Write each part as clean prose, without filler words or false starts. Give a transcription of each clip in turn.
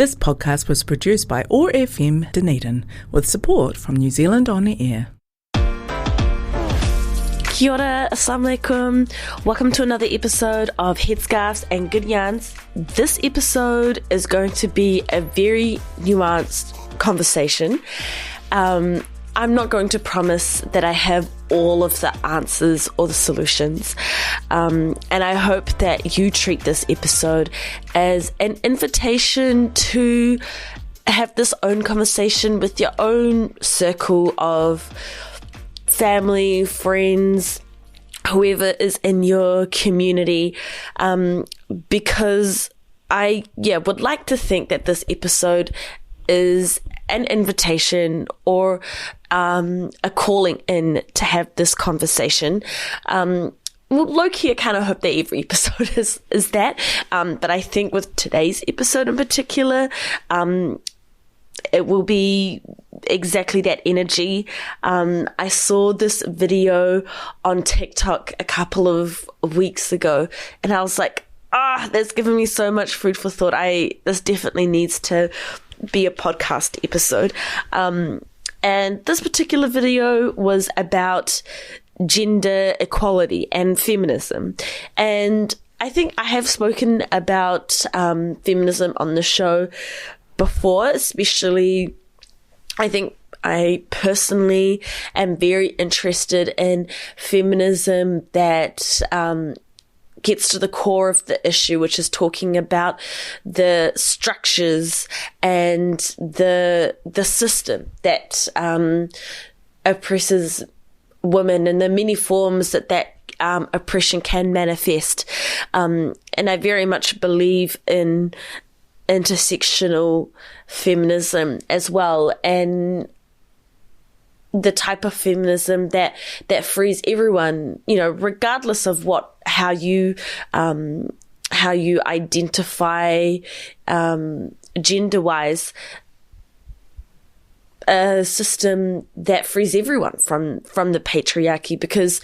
This podcast was produced by OAR FM Dunedin with support from New Zealand On Air. Kia ora, assalamu alaikum. Welcome to another episode of Headscarves and Good Yarns. This episode is going to be a very nuanced conversation. I'm not going to promise that I have all of the answers or the solutions. And I hope that you treat this episode as an invitation to have this own conversation with your own circle of family, friends, whoever is in your community, because I would like to think that this episode is an invitation or a calling in to have this conversation. Low-key, I kind of hope that every episode is that, but I think with today's episode in particular, it will be exactly that energy. I saw this video on TikTok a couple of weeks ago, and I was like, that's given me so much food for thought. This definitely needs to be a podcast episode. And this particular video was about gender equality and feminism. And I think I have spoken about feminism on the show before, especially I think I personally am very interested in feminism that gets to the core of the issue, which is talking about the structures and the system that oppresses women and the many forms that oppression can manifest. And I very much believe in intersectional feminism as well, and the type of feminism that frees everyone, regardless of how you identify gender-wise, a system that frees everyone from the patriarchy, because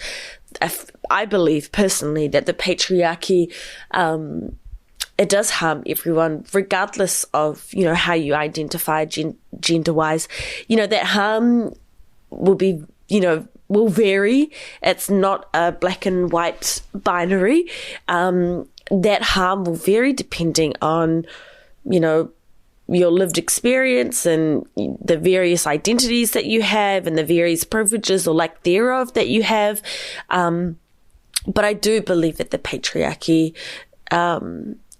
I believe personally that the patriarchy it does harm everyone, regardless of how you identify gender-wise. That harm will vary. It's not a black and white binary. That harm will vary depending on, your lived experience and the various identities that you have and the various privileges or lack thereof that you have. But I do believe that the patriarchy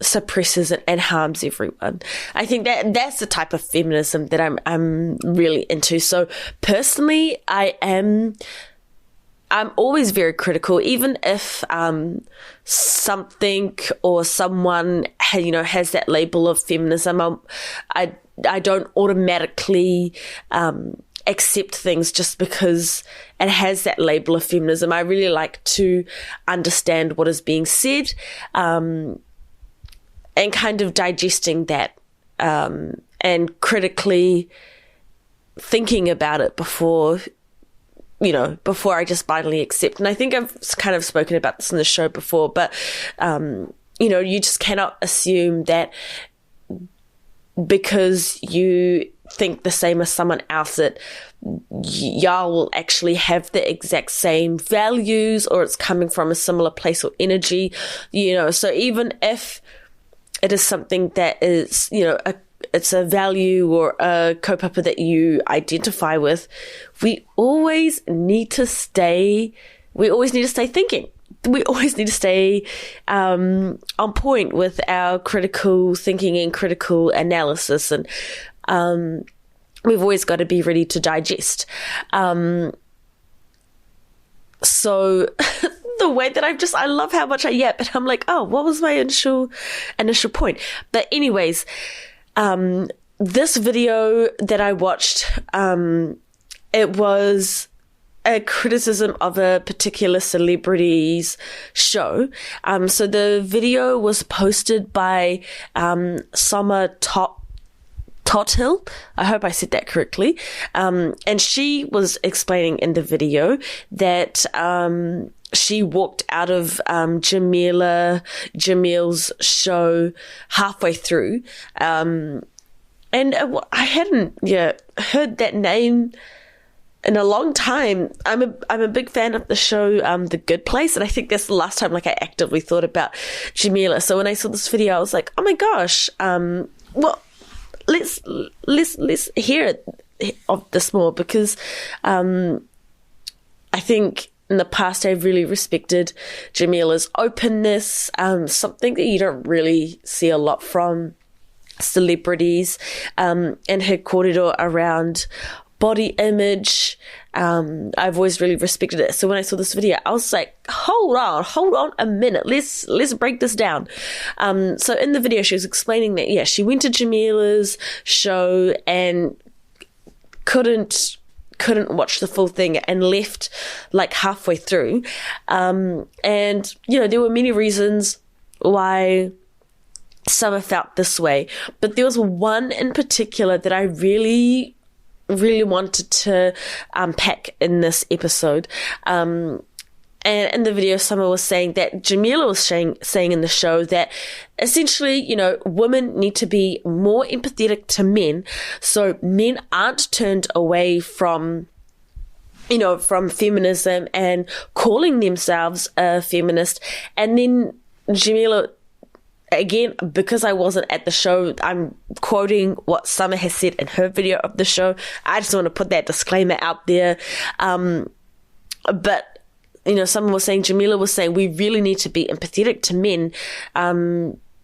suppresses and harms everyone. I think that's the type of feminism that I'm really into. So personally, I'm always very critical, even if something or someone has that label of feminism. I don't automatically accept things just because it has that label of feminism. I really like to understand what is being said, and kind of digesting that, and critically thinking about it before I just blindly accept. And I think I've kind of spoken about this in the show before, but, you just cannot assume that because you think the same as someone else that y'all will actually have the exact same values, or it's coming from a similar place or energy, so even if it is something that is, it's a value or a kaupapa that you identify with, we always need to stay thinking. We always need to stay on point with our critical thinking and critical analysis. And we've always got to be ready to digest. So the way that I love how much I yap, and I'm like, what was my initial point? But anyways, this video that I watched, it was a criticism of a particular celebrity's show. So the video was posted by Summer Tothill. I hope I said that correctly. And she was explaining in the video that she walked out of Jameela Jamil's show halfway through, I hadn't heard that name in a long time. I'm a big fan of the show The Good Place, and I think that's the last time I actively thought about Jameela. So when I saw this video, I was like, oh my gosh, well, let's hear it of this more, because I think in the past I've really respected Jameela's openness, something that you don't really see a lot from celebrities, and her kōrero around body image. I've always really respected it. So when I saw this video, I was like, hold on a minute. Let's break this down. So in the video, she was explaining that, she went to Jameela's show and couldn't watch the full thing and left like halfway through. And, there were many reasons why Summer felt this way, but there was one in particular that I really wanted to unpack in this episode. And in the video, Summer was saying that Jameela was saying in the show that essentially, women need to be more empathetic to men, so men aren't turned away from feminism and calling themselves a feminist. And then Jameela, again, because I wasn't at the show, I'm quoting what Summer has said in her video of the show. I just want to put that disclaimer out there. But, Summer was saying, Jameela was saying, we really need to be empathetic to men,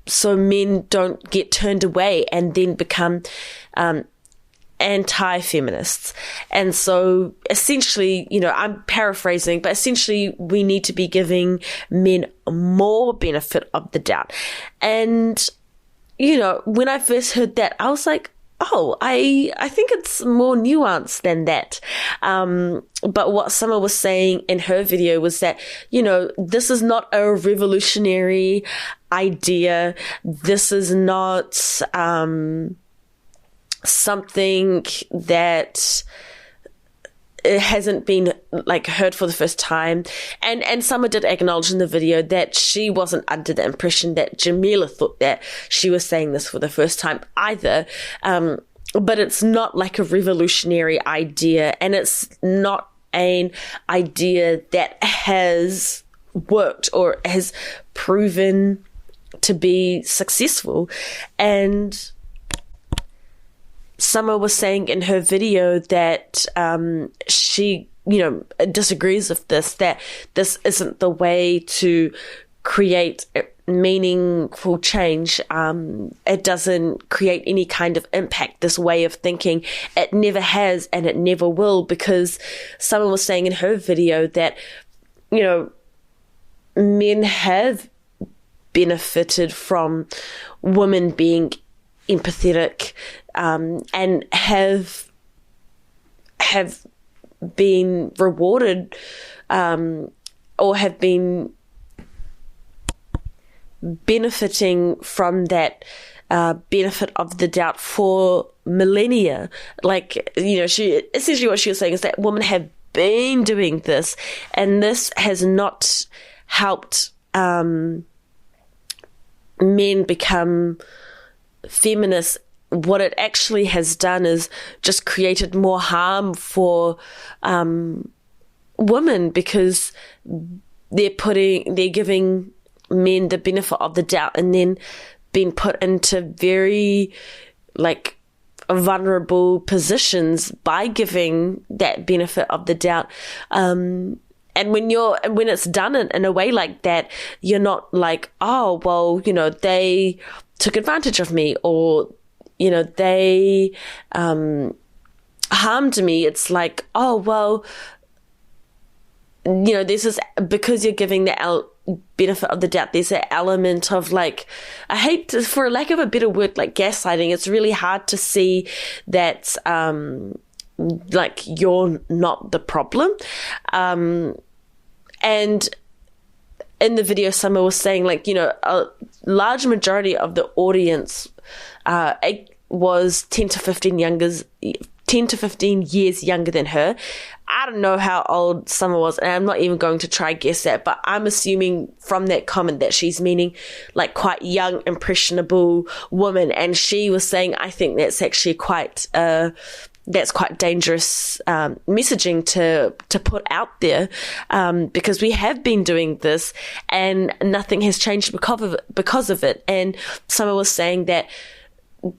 so men don't get turned away and then become anti-feminists. And so essentially, I'm paraphrasing, but essentially we need to be giving men more benefit of the doubt. And, when I first heard that, I was like, oh, I think it's more nuanced than that. But what Summer was saying in her video was that, this is not a revolutionary idea. This is not something that it hasn't been heard for the first time. And Summer did acknowledge in the video that she wasn't under the impression that Jameela thought that she was saying this for the first time either. But it's not like a revolutionary idea, and it's not an idea that has worked or has proven to be successful. And Summer was saying in her video that she, disagrees with this, that this isn't the way to create meaningful change. It doesn't create any kind of impact, this way of thinking. It never has, and it never will, because Summer was saying in her video that, men have benefited from women being empathetic, and have been rewarded, or have been benefiting from that benefit of the doubt for millennia. She essentially, what she was saying is that women have been doing this, and this has not helped men become feminists. What it actually has done is just created more harm for women, because they're giving men the benefit of the doubt and then being put into very vulnerable positions by giving that benefit of the doubt. And when it's done in a way like that, you're not like, oh, well, they took advantage of me, or they harmed me. It's like, oh, well, this is because you're giving the benefit of the doubt. There's an element of I hate to, for lack of a better word, gaslighting. It's really hard to see that you're not the problem. And in the video, Summer was saying, a large majority of the audience, it was 10 to 15 10 to 15 years younger than her. I don't know how old Summer was, and I'm not even going to try guess that, but I'm assuming from that comment that she's meaning like quite young, impressionable woman. And she was saying, I think that's actually quite dangerous messaging to put out there, because we have been doing this and nothing has changed because of it. And Summer was saying that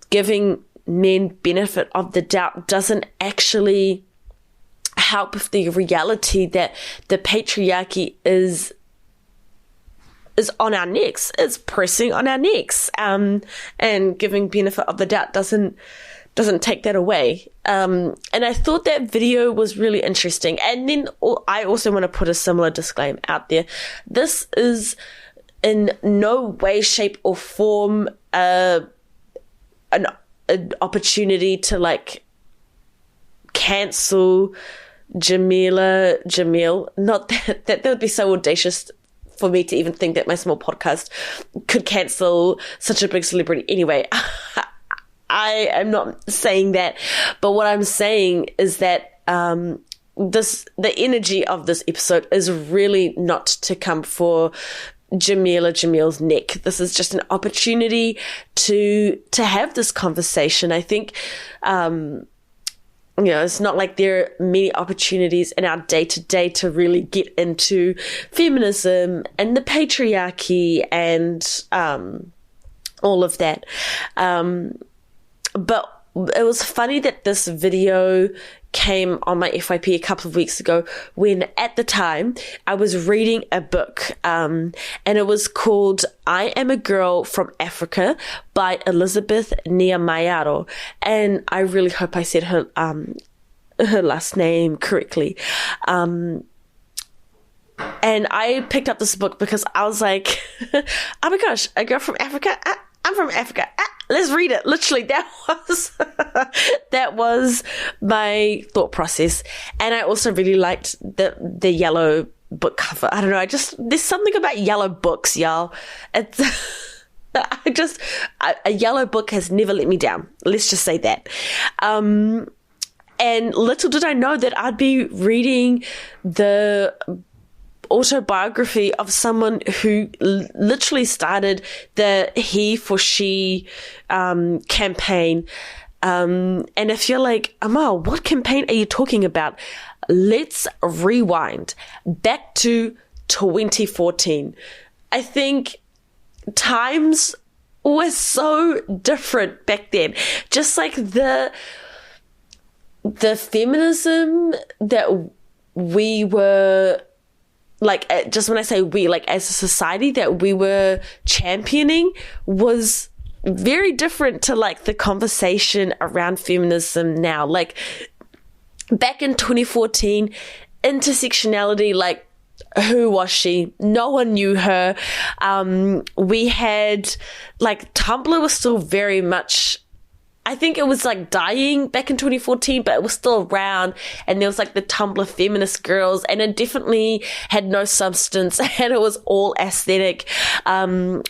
giving men benefit of the doubt doesn't actually help with the reality that the patriarchy is on our necks, is pressing on our necks, and giving benefit of the doubt doesn't take that away. And I thought that video was really interesting. And then I also want to put a similar disclaimer out there. This is in no way, shape or form an opportunity to like cancel Jameela Jamil. Not that would be so audacious for me to even think that my small podcast could cancel such a big celebrity. Anyway, I am not saying that, but what I'm saying is that the energy of this episode is really not to come for Jameela Jamil's neck. This is just an opportunity to have this conversation. I think, it's not like there are many opportunities in our day-to-day to really get into feminism and the patriarchy and all of that. But it was funny that this video came on my FYP a couple of weeks ago when at the time I was reading a book and it was called I Am a Girl from Africa by Elizabeth Nehemiah. And I really hope I said her last name correctly. And I picked up this book because I was like, oh my gosh, a girl from Africa? I'm from Africa. Let's read it. Literally, that was my thought process. And I also really liked the yellow book cover. I don't know. There's something about yellow books, y'all. It's a yellow book has never let me down. Let's just say that. And little did I know that I'd be reading the autobiography of someone who literally started the He for She campaign. And if you're like, Amal, what campaign are you talking about? Let's rewind back to 2014. I think times were so different back then. Just like the feminism that we were, like, just when I say we, like as a society that we were championing was very different to like the conversation around feminism now. Like back in 2014, intersectionality, like who was she? No one knew her. We had like Tumblr was still very much, I think it was like dying back in 2014, but it was still around. And there was like the Tumblr feminist girls, and it definitely had no substance and it was all aesthetic.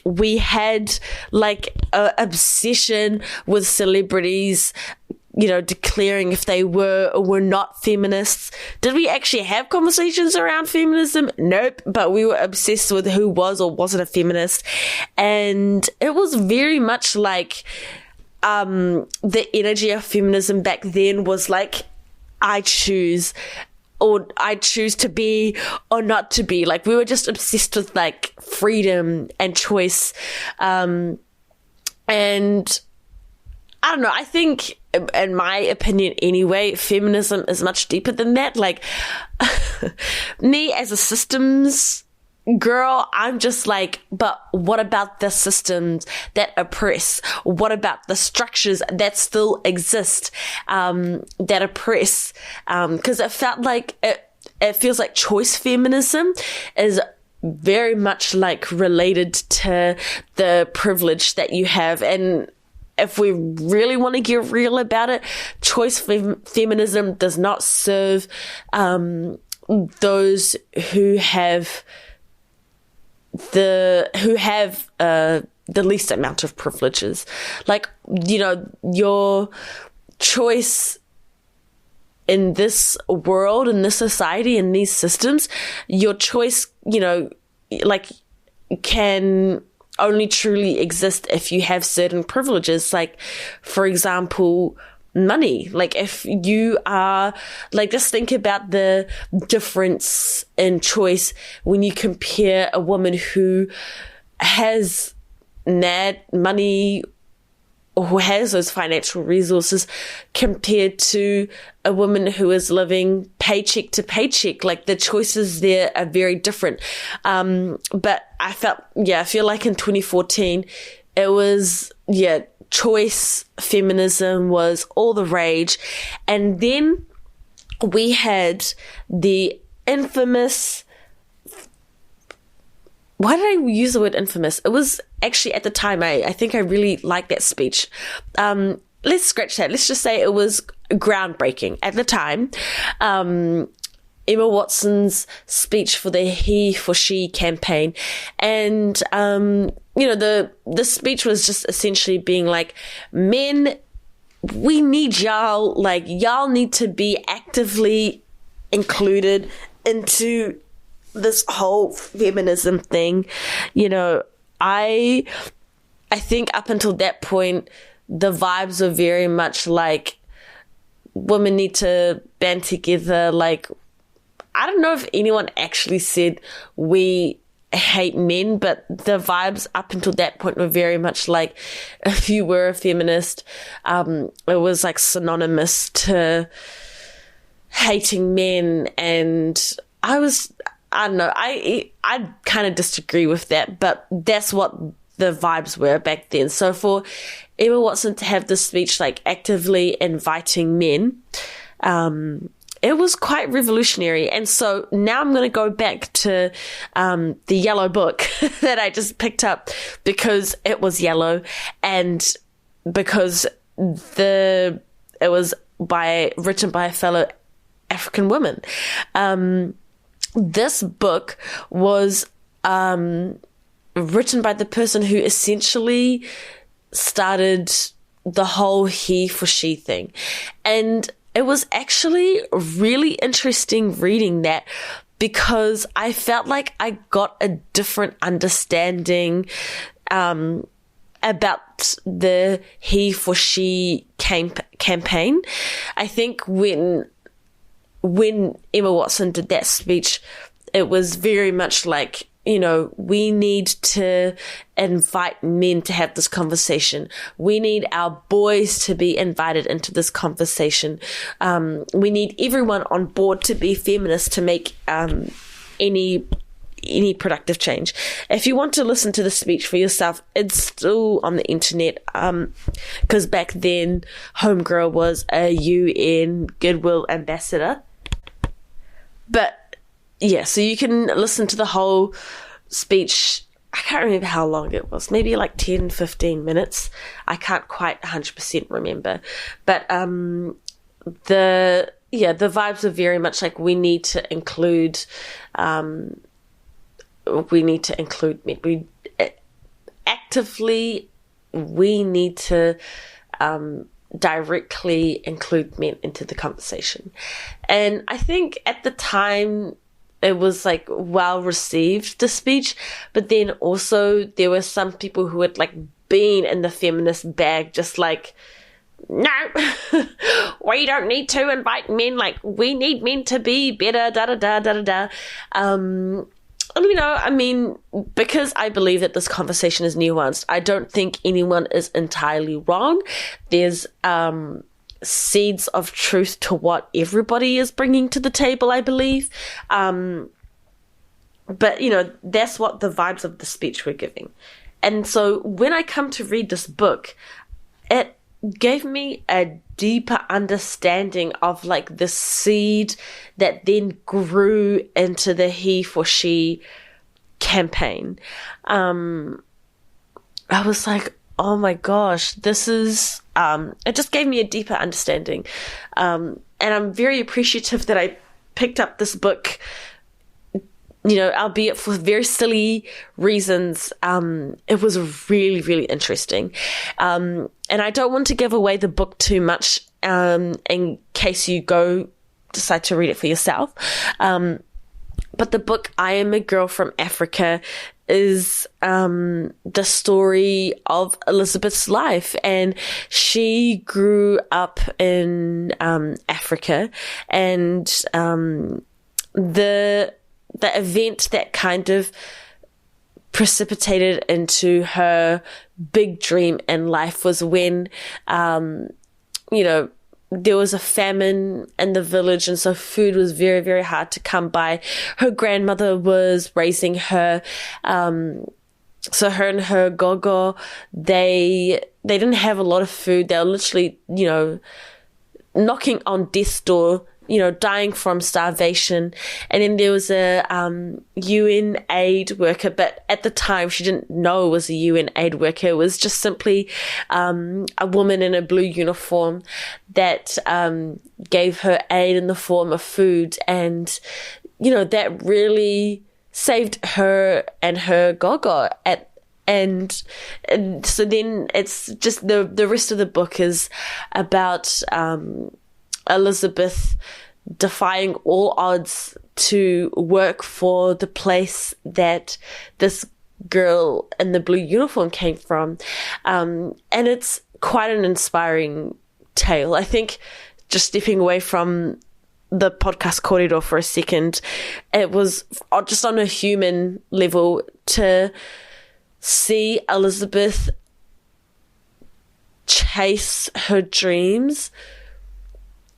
We had like an obsession with celebrities, declaring if they were or were not feminists. Did we actually have conversations around feminism? Nope. But we were obsessed with who was or wasn't a feminist. And it was very much like, the energy of feminism back then was like, I choose to be or not to be. Like we were just obsessed with like freedom and choice. And I don't know, I think in my opinion anyway, feminism is much deeper than that. Like me as a systems girl, I'm just like, but what about the systems that oppress? What about the structures that still exist, that oppress? Because it felt like it feels like choice feminism is very much like related to the privilege that you have. And if we really want to get real about it, choice feminism does not serve those who have the least amount of privileges. Like, your choice in this world, in this society, in these systems, your choice, like, can only truly exist if you have certain privileges. Like, for example, money. Like, if you are, like, just think about the difference in choice when you compare a woman who has money or who has those financial resources compared to a woman who is living paycheck to paycheck. Like, the choices there are very different. But I feel like in 2014, it was, choice feminism was all the rage. And then we had the infamous, why did I use the word infamous? It was actually, at the time, I think I really liked that speech. Let's scratch that. Let's just say it was groundbreaking at the time. Emma Watson's speech for the He for She campaign. And, the speech was just essentially being like, men, we need y'all. Like, y'all need to be actively included into this whole feminism thing. I think up until that point, the vibes are very much like women need to band together. Like, I don't know if anyone actually said we hate men, but the vibes up until that point were very much like, if you were a feminist, it was like synonymous to hating men. And I don't know, I kind of disagree with that, but that's what the vibes were back then. So for Emma Watson to have this speech, like, actively inviting men, it was quite revolutionary. And so now I'm going to go back to the yellow book that I just picked up, because it was yellow and because it was written by a fellow African woman. This book was written by the person who essentially started the whole he for she thing. And it was actually really interesting reading that, because I felt like I got a different understanding about the he for she campaign. I think when Emma Watson did that speech, it was very much like, we need to invite men to have this conversation. We need our boys to be invited into this conversation. We need everyone on board to be feminist to make any productive change. If you want to listen to the speech for yourself, it's still on the internet, because back then Homegirl was a UN Goodwill ambassador. But yeah, so you can listen to the whole speech. I can't remember how long it was, maybe like 10, 15 minutes. I can't quite 100% remember. But the vibes are very much like, we need to include men. We need to directly include men into the conversation. And I think at the time it was like well received, the speech, but then also there were some people who had like been in the feminist bag, just like, no, we don't need to invite men, like, we need men to be better, I mean, because I believe that this conversation is nuanced, I don't think anyone is entirely wrong. There's seeds of truth to what everybody is bringing to the table, I believe. But, that's what the vibes of the speech were giving. And so when I come to read this book, it gave me a deeper understanding of like the seed that then grew into the he for she campaign. I was like, oh my gosh, this is, it just gave me a deeper understanding. And I'm very appreciative that I picked up this book, albeit for very silly reasons. It was really, really interesting. And I don't want to give away the book too much, in case you go decide to read it for yourself. But the book, I Am a Girl from Africa, is the story of Elizabeth's life. And she grew up in Africa, and the event that kind of precipitated into her big dream in life was when, there was a famine in the village, and so food was very, very hard to come by. Her grandmother was raising her, so her and her gogo, they didn't have a lot of food. They were literally, knocking on death's door, dying from starvation. And then there was a UN aid worker, but at the time she didn't know it was a UN aid worker. It was just simply a woman in a blue uniform that gave her aid in the form of food. And, that really saved her and her gogo and so then it's just the rest of the book is about Elizabeth defying all odds to work for the place that this girl in the blue uniform came from. And it's quite an inspiring tale. I think, just stepping away from the podcast corridor for a second, it was just on a human level to see Elizabeth chase her dreams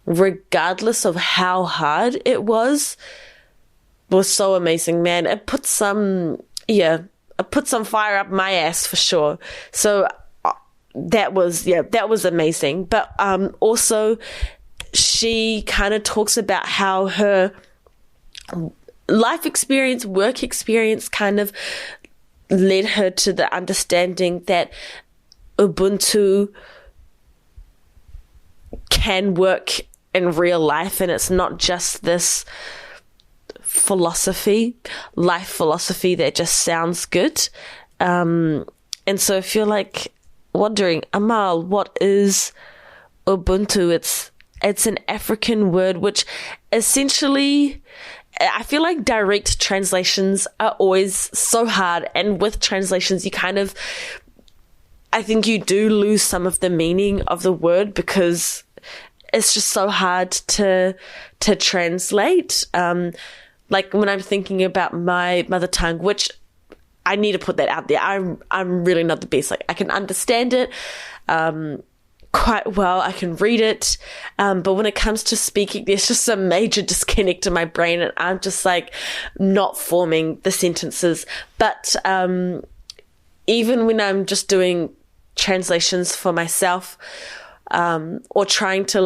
regardless of how hard it was so amazing, man. It put some fire up my ass for sure. So that was amazing. But also she kind of talks about how her life experience, work experience kind of led her to the understanding that Ubuntu can work in real life, and it's not just this life philosophy that just sounds good. And so if you're like wondering, Amal, what is Ubuntu? It's an African word, which essentially, I feel like direct translations are always so hard. And with translations, I think you do lose some of the meaning of the word because it's just so hard to translate. Like when I'm thinking about my mother tongue, which I need to put that out there. I'm really not the best. Like I can understand it quite well. I can read it. But when it comes to speaking, there's just a major disconnect in my brain, and I'm just like not forming the sentences. But even when I'm just doing translations for myself, or trying to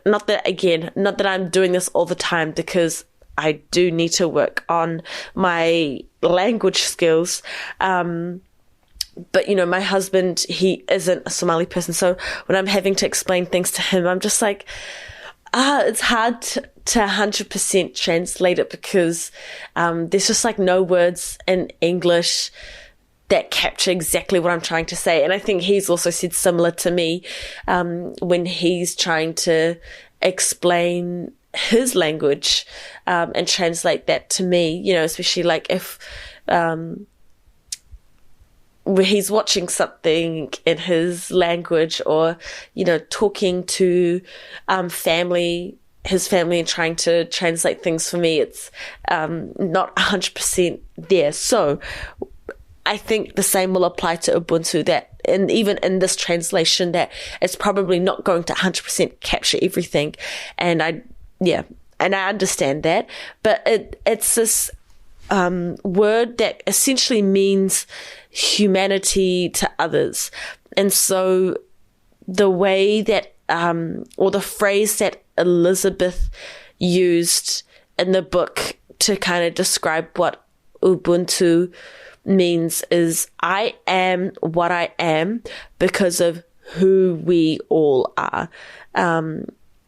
not that I'm doing this all the time, because I do need to work on my language skills. But, my husband, he isn't a Somali person. So when I'm having to explain things to him, I'm just like, it's hard to 100% translate it because there's just no words in English that capture exactly what I'm trying to say. And I think he's also said similar to me when he's trying to explain his language and translate that to me, especially if he's watching something in his language, or, talking to his family and trying to translate things for me, it's not 100% there. So I think the same will apply to Ubuntu, and even in this translation, that it's probably not going to 100% capture everything. And I understand that, but it's this word that essentially means humanity to others. And so the way that, or the phrase that Elizabeth used in the book to kind of describe what Ubuntu means is, I am what I am because of who we all are.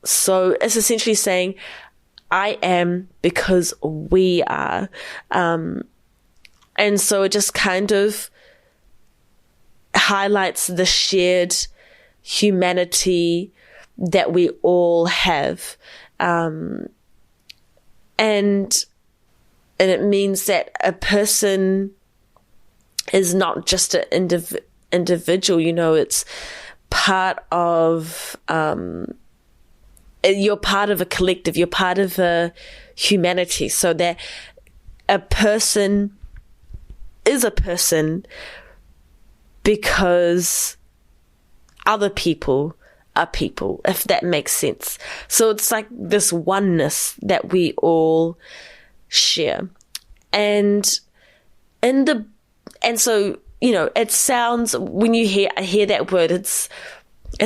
So it's essentially saying, I am because we are. And so it just kind of highlights the shared humanity that we all have. And it means that a person is not just an individual, it's part of, you're part of a collective, you're part of a humanity, so that a person is a person because other people are people, if that makes sense. So it's like this oneness that we all share. And so, it sounds, when you hear that word, it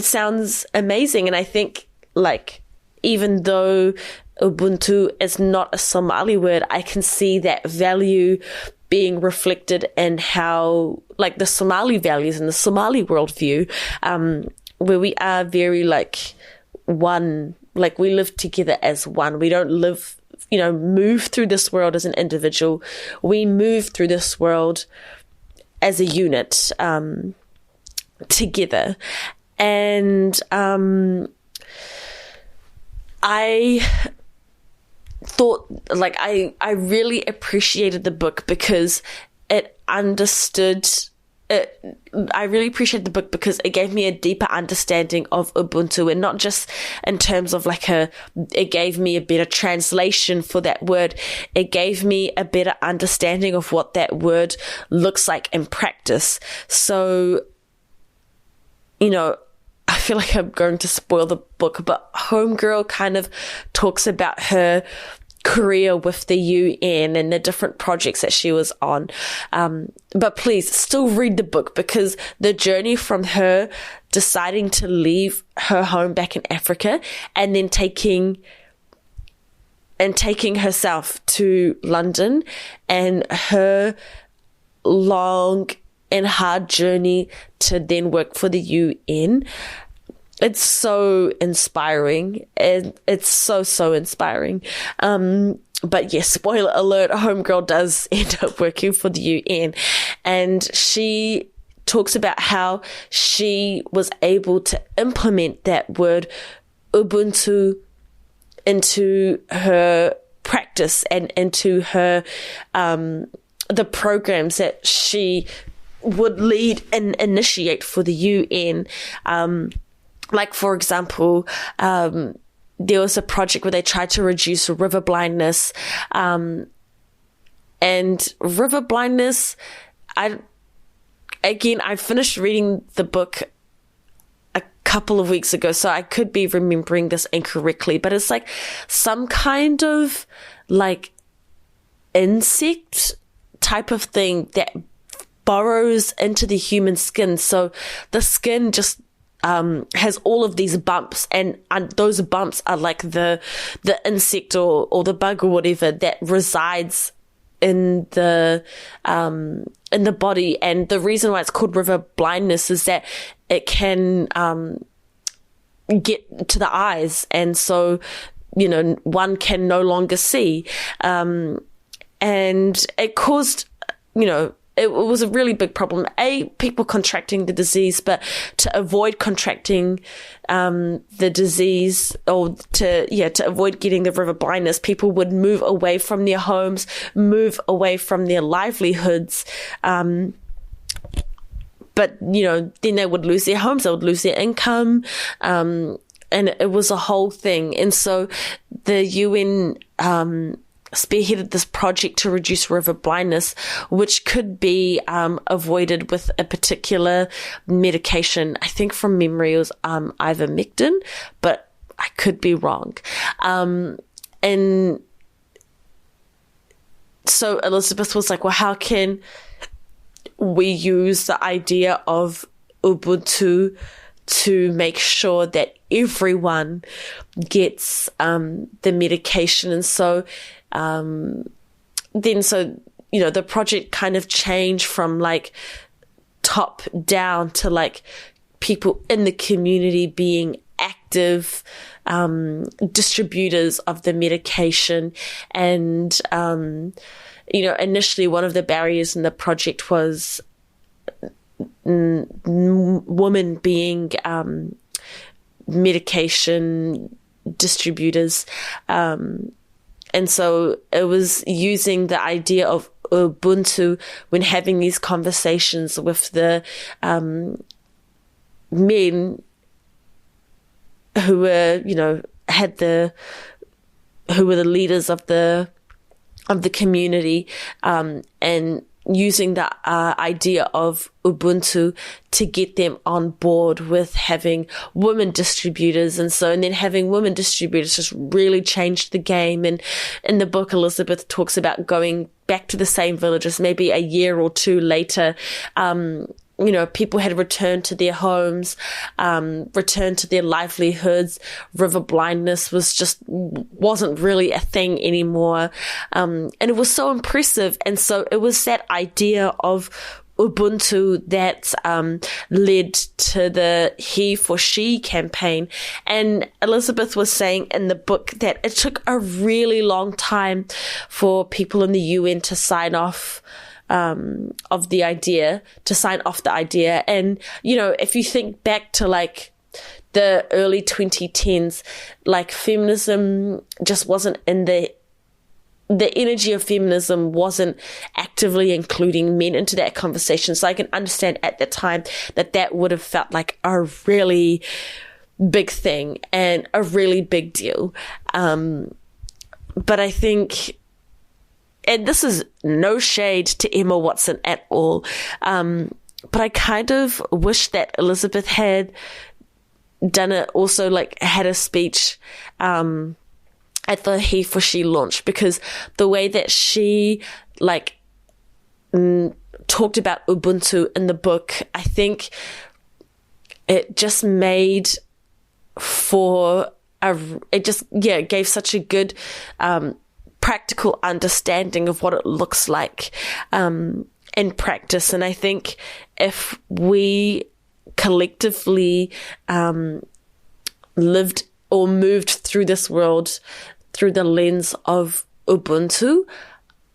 sounds amazing. And I think, like, even though Ubuntu is not a Somali word, I can see that value being reflected in how, like, the Somali values and the Somali worldview, where we are very, like, one, like, we live together as one. We don't live, move through this world as an individual. We move through this world as a unit, together. And I thought, like, I really appreciated the book because it understood it. I really appreciated the book because it gave me a deeper understanding of Ubuntu, and not just in terms of like it gave me a better translation for that word. It gave me a better understanding of what that word looks like in practice. So, I feel like I'm going to spoil the book, but Homegirl kind of talks about her career with the UN and the different projects that she was on. But please still read the book, because the journey from her deciding to leave her home back in Africa and then taking herself to London, and her long and hard journey to then work for the UN. It's so inspiring, and it's so inspiring. But yes, spoiler alert, Homegirl does end up working for the UN, and she talks about how she was able to implement that word Ubuntu into her practice and into her the programs that she would lead and initiate for the UN. Like, for example, there was a project where they tried to reduce river blindness. And river blindness, I finished reading the book a couple of weeks ago, so I could be remembering this incorrectly, but it's like some kind of like insect type of thing that burrows into the human skin. So the skin just has all of these bumps, and those bumps are like the insect or the bug or whatever that resides in the body. And the reason why it's called river blindness is that it can get to the eyes, and so one can no longer see, and it caused it was a really big problem. People contracting the disease, but to avoid contracting the disease, or to avoid getting the river blindness, people would move away from their homes, move away from their livelihoods. But then they would lose their homes, they would lose their income, and it was a whole thing. And so the UN spearheaded this project to reduce river blindness, which could be avoided with a particular medication. I think from memory it was ivermectin, but I could be wrong. And so Elizabeth was like, well, how can we use the idea of Ubuntu to make sure that everyone gets the medication? And so the project kind of changed from like top down to like people in the community being active distributors of the medication. And initially one of the barriers in the project was women being medication distributors. And so it was using the idea of Ubuntu when having these conversations with the men who were, who were the leaders of the community, and using the idea of Ubuntu to get them on board with having women distributors. And then having women distributors just really changed the game. And in the book, Elizabeth talks about going back to the same villages, maybe a year or two later. People had returned to their homes, returned to their livelihoods. River blindness wasn't really a thing anymore. And it was so impressive. And so it was that idea of Ubuntu that led to the He for She campaign. And Elizabeth was saying in the book that it took a really long time for people in the UN to sign off the idea. And, if you think back to the early 2010s, feminism just wasn't in the energy of feminism wasn't actively including men into that conversation. So I can understand at the time that would have felt like a really big thing and a really big deal. But I think, and this is no shade to Emma Watson at all, but I kind of wish that Elizabeth had done it, also had a speech at the He for She launch, because the way that she talked about Ubuntu in the book, I think it just made for it gave such a good practical understanding of what it looks like in practice. And I think if we collectively lived or moved through this world through the lens of Ubuntu,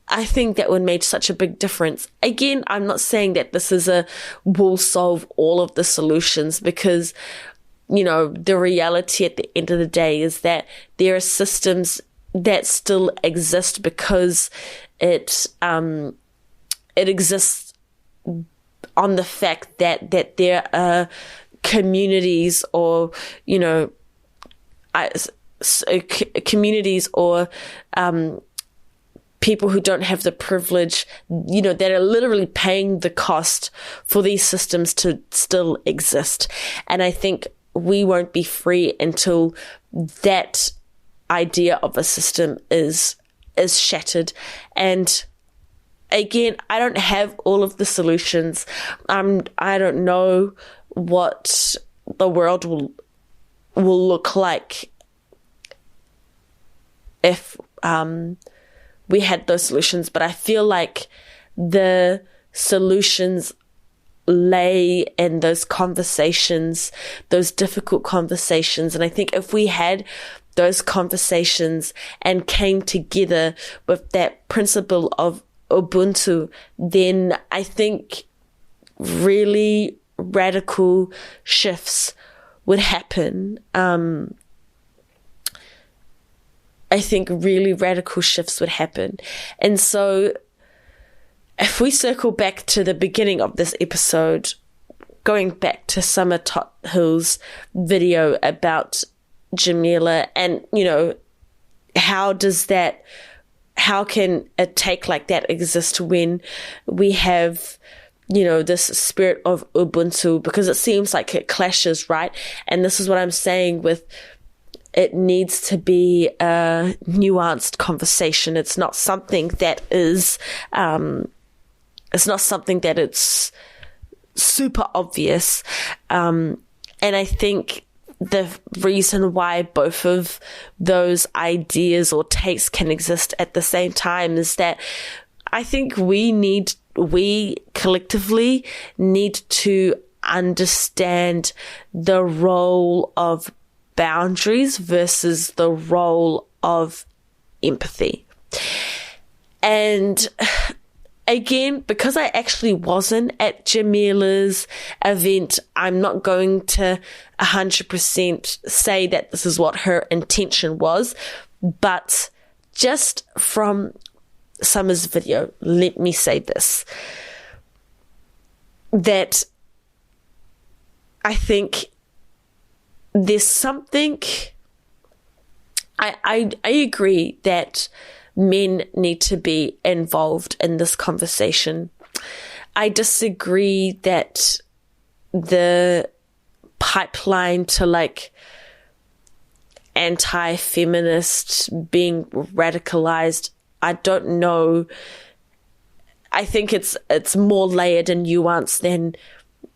I think that would make such a big difference. Again, I'm not saying that this will solve all of the solutions, because, the reality at the end of the day is that there are systems that still exist because it exists on the fact that there are communities or, communities or people who don't have the privilege, that are literally paying the cost for these systems to still exist. And I think we won't be free until that idea of a system is shattered. And again, I don't have all of the solutions. I don't know what the world will look like if we had those solutions, but I feel like the solutions lay in those conversations, those difficult conversations. And I think if we had those conversations and came together with that principle of Ubuntu, then I think really radical shifts would happen. I think really radical shifts would happen. And so if we circle back to the beginning of this episode, going back to Summer Tothill's video about Jameela, and, how can a take like that exist when we have, this spirit of Ubuntu? Because it seems like it clashes, right? And this is what I'm saying with, it needs to be a nuanced conversation. It's not something that is, it's super obvious. And I think the reason why both of those ideas or takes can exist at the same time is that I think we collectively need to understand the role of boundaries versus the role of empathy. And again, because I actually wasn't at Jameela's event, I'm not going to 100% say that this is what her intention was, but just from Summer's video, let me say this, that I think there's something, I agree that men need to be involved in this conversation. I disagree that the pipeline to like anti-feminist being radicalized, I don't know. I think it's more layered and nuanced than,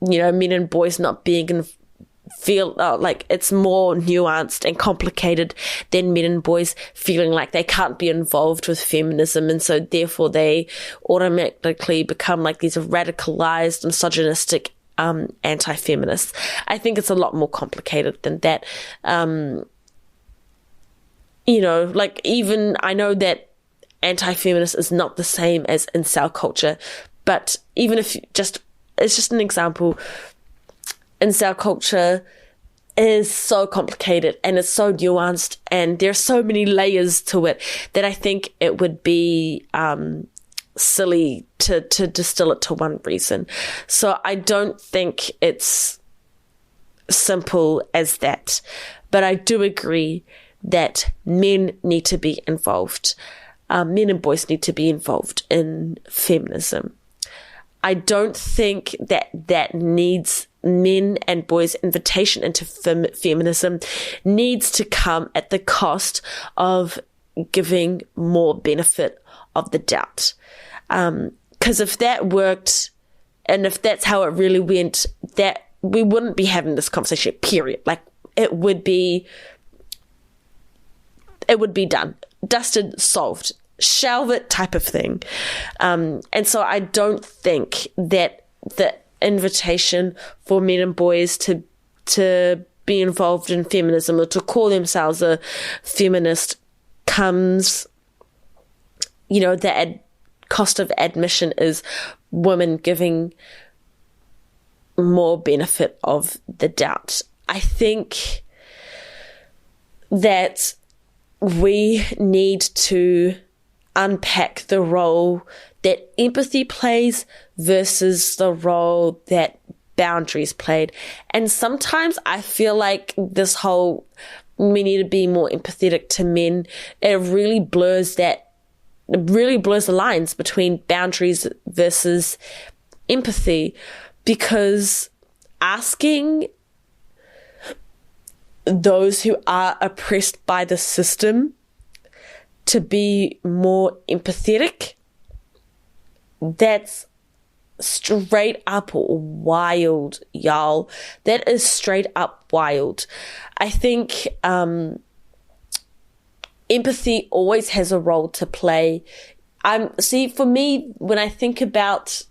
you know, men and boys not being like it's more nuanced and complicated than men and boys feeling like they can't be involved with feminism, and so therefore they automatically become like these radicalized, misogynistic anti-feminists. I think it's a lot more complicated than that. You know, like, even I know that anti-feminist is not the same as incel culture, but even if it's just an example, incel culture is so complicated and it's so nuanced and there's so many layers to it that I think it would be silly to distill it to one reason. So I don't think it's simple as that, but I do agree that men need to be involved. Men and boys need to be involved in feminism. I don't think that needs men and boys' invitation into feminism needs to come at the cost of giving more benefit of the doubt. Because if that worked, and if that's how it really went, that we wouldn't be having this conversation, period. Like, it would be done, dusted, solved, shelve it type of thing. And so I don't think that the invitation for men and boys to be involved in feminism or to call themselves a feminist comes, you know, the cost of admission is women giving more benefit of the doubt. I think that we need to unpack the role that empathy plays versus the role that boundaries played. And sometimes I feel like this whole, we need to be more empathetic to men, it really blurs the lines between boundaries versus empathy, because asking those who are oppressed by the system to be more empathetic, that's straight up wild, y'all. That is straight up wild. I think empathy always has a role to play. For me, when I think about,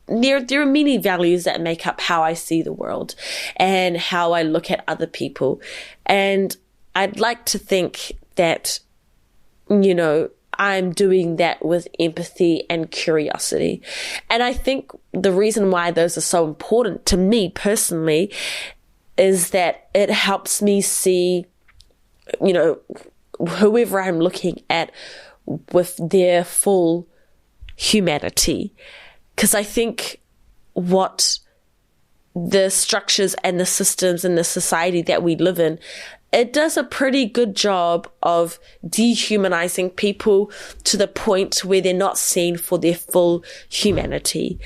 there are many values that make up how I see the world and how I look at other people. And I'd like to think that, you know, I'm doing that with empathy and curiosity. And I think the reason why those are so important to me personally is that it helps me see, you know, whoever I'm looking at with their full humanity. Because I think what the structures and the systems and the society that we live in, it does a pretty good job of dehumanizing people to the point where they're not seen for their full humanity.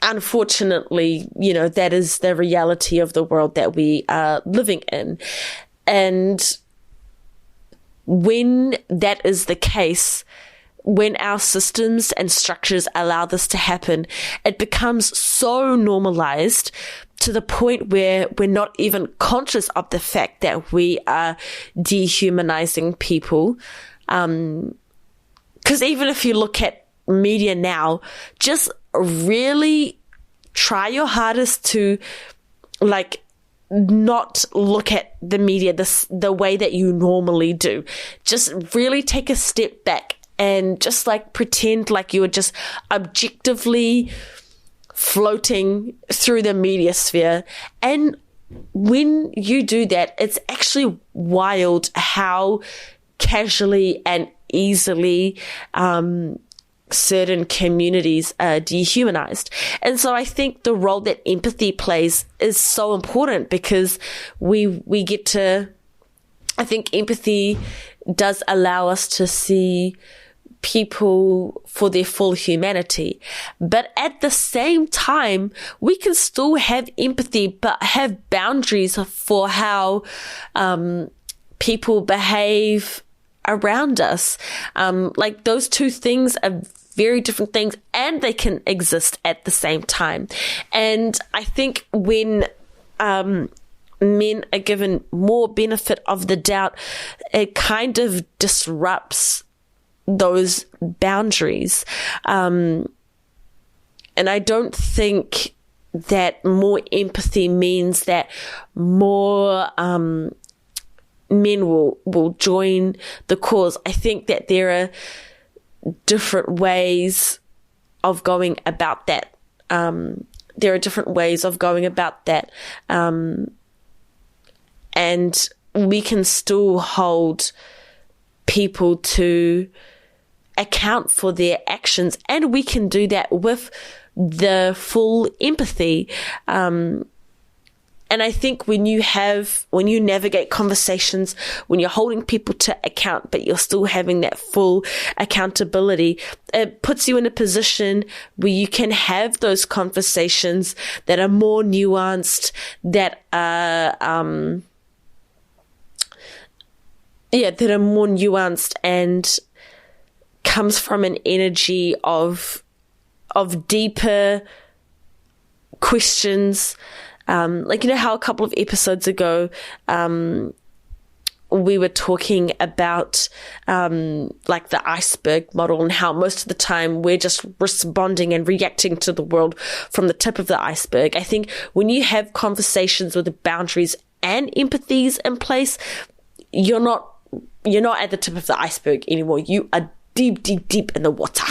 Unfortunately, you know, that is the reality of the world that we are living in. And when that is the case, when our systems and structures allow this to happen, it becomes so normalized to the point where we're not even conscious of the fact that we are dehumanizing people. Because even if you look at media now, just really try your hardest to, like, not look at the media the way that you normally do. Just really take a step back and just like pretend like you were just objectively floating through the media sphere. And when you do that, it's actually wild how casually and easily certain communities are dehumanized. And so I think the role that empathy plays is so important, because we get to, I think empathy does allow us to see people for their full humanity. But at the same time, we can still have empathy, but have boundaries for how people behave around us. Like those two things are very different things, and they can exist at the same time. And I think when men are given more benefit of the doubt, it kind of disrupts those boundaries. And I don't think that more empathy means that more men will join the cause. I think that there are different ways of going about that. There are different ways of going about that. And we can still hold people to account for their actions, and we can do that with the full empathy. And I think when you navigate conversations, when you're holding people to account, but you're still having that full accountability, it puts you in a position where you can have those conversations that are more nuanced, that are, that are more nuanced and comes from an energy of deeper questions. Like, you know how a couple of episodes ago, we were talking about, like the iceberg model, and how most of the time we're just responding and reacting to the world from the tip of the iceberg. I think when you have conversations with the boundaries and empathies in place, you're not at the tip of the iceberg anymore. You are deep, deep, deep in the water.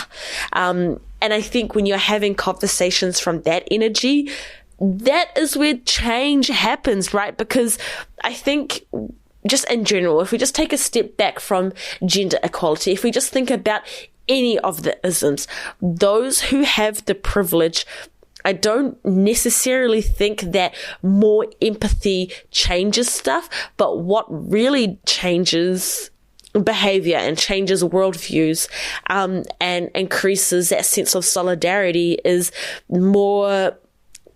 And I think when you're having conversations from that energy, that is where change happens, right? Because I think just in general, if we just take a step back from gender equality, if we just think about any of the isms, those who have the privilege, I don't necessarily think that more empathy changes stuff, but what really changes behavior and changes worldviews, and increases that sense of solidarity is more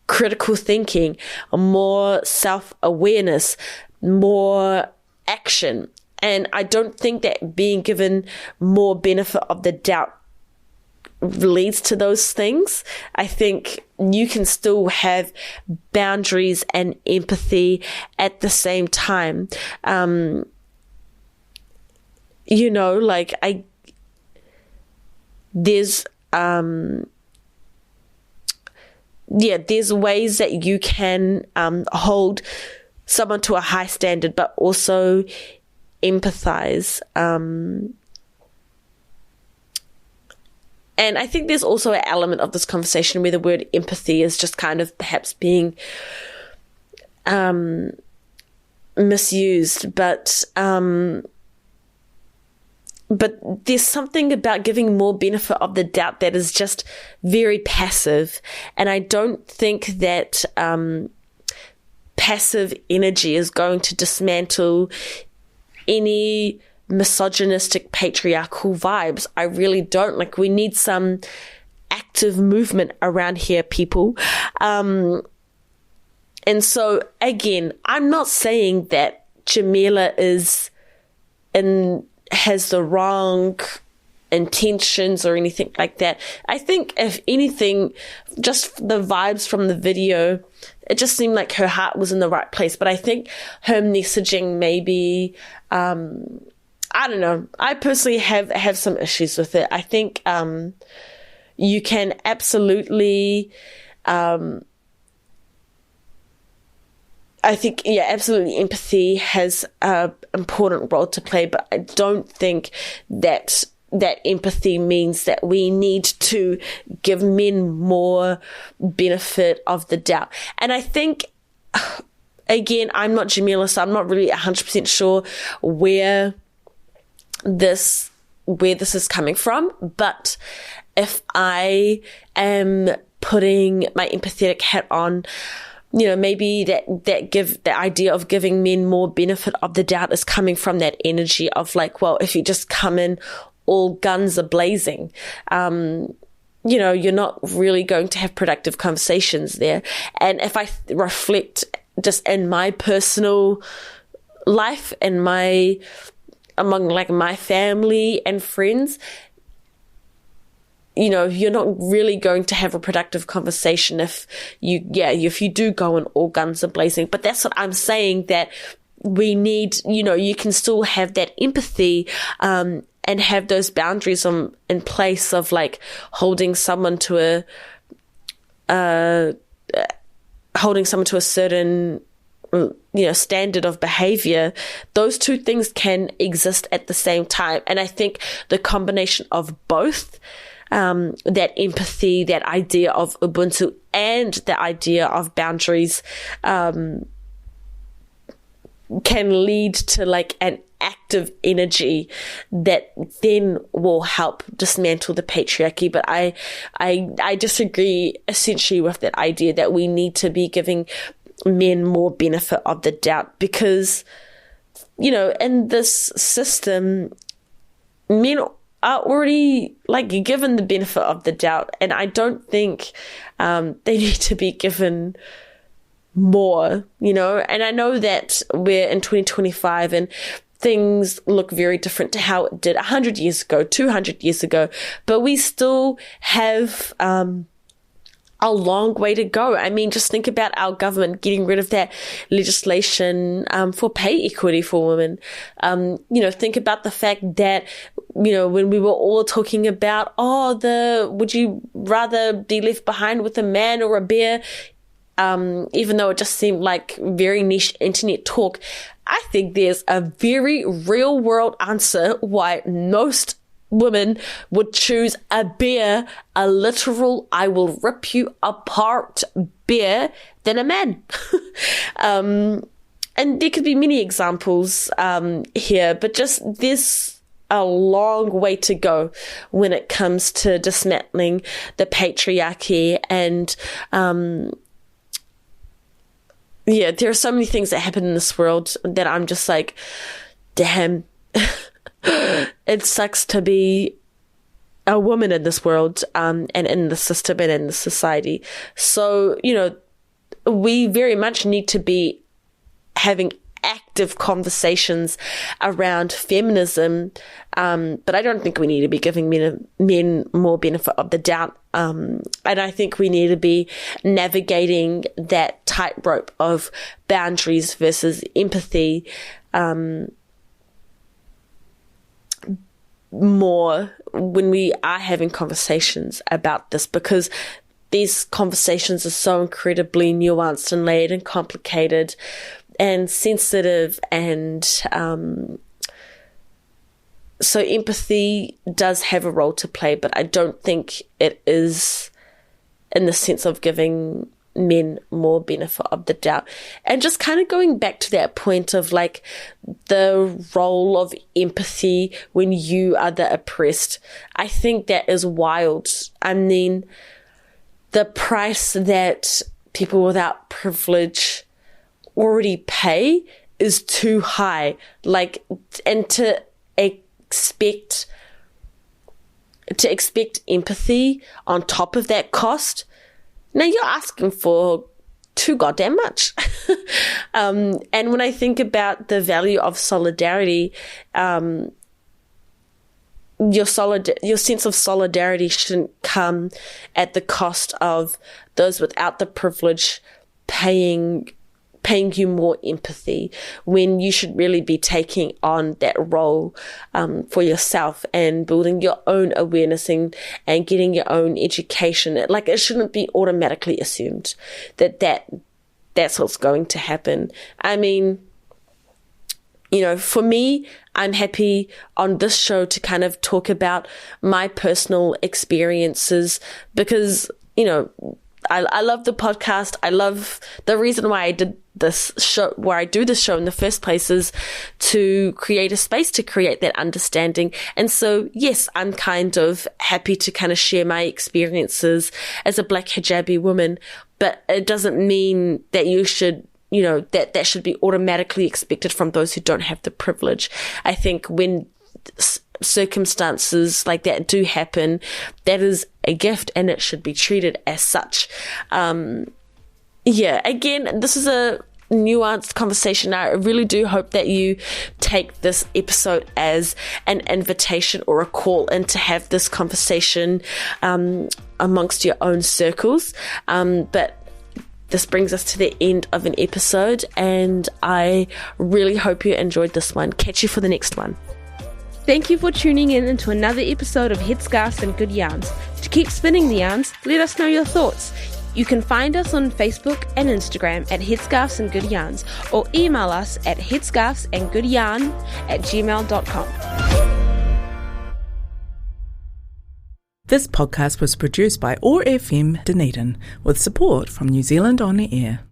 critical thinking, more self-awareness, more action. And I don't think that being given more benefit of the doubt leads to those things. I think you can still have boundaries and empathy at the same time. There's ways that you can hold someone to a high standard, but also empathize. And I think there's also an element of this conversation where the word empathy is just kind of perhaps being misused, but there's something about giving more benefit of the doubt that is just very passive. And I don't think that passive energy is going to dismantle any misogynistic patriarchal vibes. I really don't. Like, we need some active movement around here, people. And so, again, I'm not saying that Jameela has the wrong intentions or anything like that. I think, if anything, just the vibes from the video, it just seemed like her heart was in the right place. But I think her messaging maybe, I don't know. I personally have some issues with it. I think you can absolutely, absolutely empathy has an important role to play, but I don't think that that empathy means that we need to give men more benefit of the doubt. And I think, again, I'm not Jameela, so I'm not really 100% sure where this is coming from. But if I am putting my empathetic hat on, maybe the idea of giving men more benefit of the doubt is coming from that energy of like, well, if you just come in all guns are blazing, you're not really going to have productive conversations there. And if I reflect just in my personal life and among like my family and friends, you're not really going to have a productive conversation if you do go in all guns are blazing. But that's what I'm saying, that we need, you can still have that empathy, and have those boundaries in place of like holding someone to a certain, standard of behavior. Those two things can exist at the same time. And I think the combination of both, that empathy, that idea of Ubuntu, and the idea of boundaries, can lead to like an active energy that then will help dismantle the patriarchy. But I disagree essentially with that idea that we need to be giving men more benefit of the doubt, because in this system, men are already like given the benefit of the doubt, and I don't think they need to be given more, and I know that we're in 2025 and things look very different to how it did 100 years ago, 200 years ago, but we still have a long way to go. I mean, just think about our government getting rid of that legislation for pay equity for women. Think about the fact that, when we were all talking about, would you rather be left behind with a man or a bear? Even though it just seemed like very niche internet talk, I think there's a very real world answer why most women would choose a bear, a literal I will rip you apart bear, than a man. And there could be many examples here, but just there's a long way to go when it comes to dismantling the patriarchy. And there are so many things that happen in this world that I'm just like, damn, it sucks to be a woman in this world, and in the system and in the society. So, we very much need to be having active conversations around feminism, but I don't think we need to be giving men more benefit of the doubt. And I think we need to be navigating that tightrope of boundaries versus empathy more when we are having conversations about this, because these conversations are so incredibly nuanced and layered and complicated and sensitive, and so empathy does have a role to play, but I don't think it is in the sense of giving men more benefit of the doubt. And just kind of going back to that point of like the role of empathy when you are the oppressed, I think that is wild. I mean, the price that people without privilege already pay is too high. Like, and to expect empathy on top of that cost, now you're asking for too goddamn much. And when I think about the value of solidarity, your sense of solidarity shouldn't come at the cost of those without the privilege paying you more empathy, when you should really be taking on that role for yourself and building your own awareness and getting your own education. Like, it shouldn't be automatically assumed that that's what's going to happen. I mean, For me, I'm happy on this show to kind of talk about my personal experiences because, I love the podcast. I love the reason why I did this show, where I do this show in the first place, is to create a space to create that understanding. And so, yes, I'm kind of happy to kind of share my experiences as a Black hijabi woman, but it doesn't mean that you should that should be automatically expected from those who don't have the privilege. I think when circumstances like that do happen, that is a gift and it should be treated as such. Again, this is a nuanced conversation. I really do hope that you take this episode as an invitation or a call in to have this conversation amongst your own circles. But this brings us to the end of an episode, and I really hope you enjoyed this one. Catch you for the next one. Thank you for tuning in into another episode of Headscarves and Good Yarns. To keep spinning the yarns, let us know your thoughts. You can find us on Facebook and Instagram at Headscarves and Good Yarns, or email us at headscarvesandgoodyarn@gmail.com. This podcast was produced by OAR FM Dunedin with support from New Zealand On the Air.